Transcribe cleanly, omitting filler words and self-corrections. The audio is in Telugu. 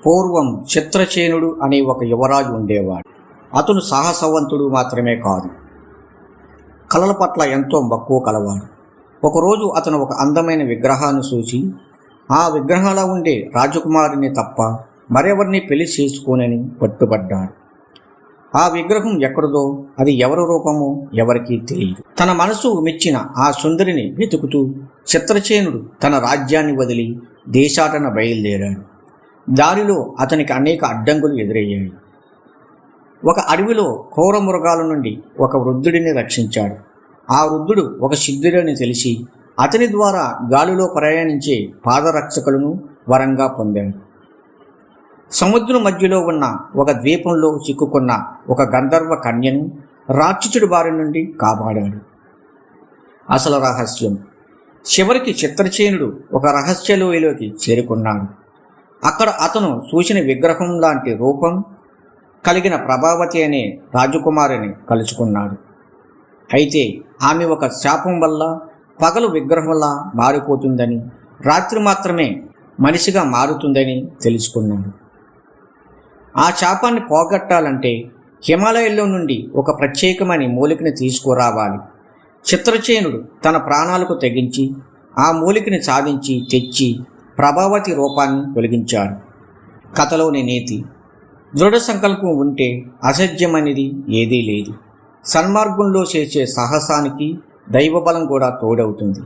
పూర్వం చిత్రసేనుడు అనే ఒక యువరాజు ఉండేవాడు. అతను సాహసవంతుడు మాత్రమే కాదు, కళల పట్ల ఎంతో మక్కువ కలవాడు. ఒకరోజు అతను ఒక అందమైన విగ్రహాన్ని చూసి ఆ విగ్రహంలో ఉండే రాజకుమారిని తప్ప మరెవరిని పెళ్లి చేసుకోనని పట్టుబడ్డాడు. ఆ విగ్రహం ఎక్కడిదో, అది ఎవరి రూపమో ఎవరికీ తెలియదు. తన మనసు మెచ్చిన ఆ సుందరిని వెతుకుతూ చిత్రసేనుడు తన రాజ్యాన్ని వదిలి దేశాటన బయలుదేరాడు. దారిలో అతనికి అనేక అడ్డంకులు ఎదురయ్యాయి. ఒక అడవిలో క్రూర మృగాల నుండి ఒక వృద్ధుడిని రక్షించాడు. ఆ వృద్ధుడు ఒక సిద్ధుడని తెలిసి అతని ద్వారా గాలిలో ప్రయాణించే పాదరక్షకులను వరంగా పొందాడు. సముద్రం మధ్యలో ఉన్న ఒక ద్వీపంలో చిక్కుకున్న ఒక గంధర్వ కన్యను రాక్షసుడి బారి నుండి కాపాడాడు. అసలు రహస్యం, చివరికి చిత్రసేనుడు ఒక రహస్యలోయలోకి చేరుకున్నాడు. అక్కడ అతను చూసిన విగ్రహం లాంటి రూపం కలిగిన ప్రభావతి అనే రాజకుమారిని కలుసుకున్నాడు. అయితే ఆమె ఒక శాపం వల్ల పగలు విగ్రహంలా మారిపోతుందని, రాత్రి మాత్రమే మనిషిగా మారుతుందని తెలుసుకున్నాడు. ఆ శాపాన్ని పోగొట్టాలంటే హిమాలయాల్లో నుండి ఒక ప్రత్యేకమైన మూలికని తీసుకురావాలి. చిత్రసేనుడు తన ప్రాణాలకు తెగించి ఆ మూలికని సాధించి తెచ్చి ప్రభావతి రూపాన్ని తొలగించాడు. కథలోని నీతి, దృఢ సంకల్పం ఉంటే అసాధ్యమనేది ఏదీ లేదు. సన్మార్గంలో చేసే సాహసానికి దైవబలం కూడా తోడవుతుంది.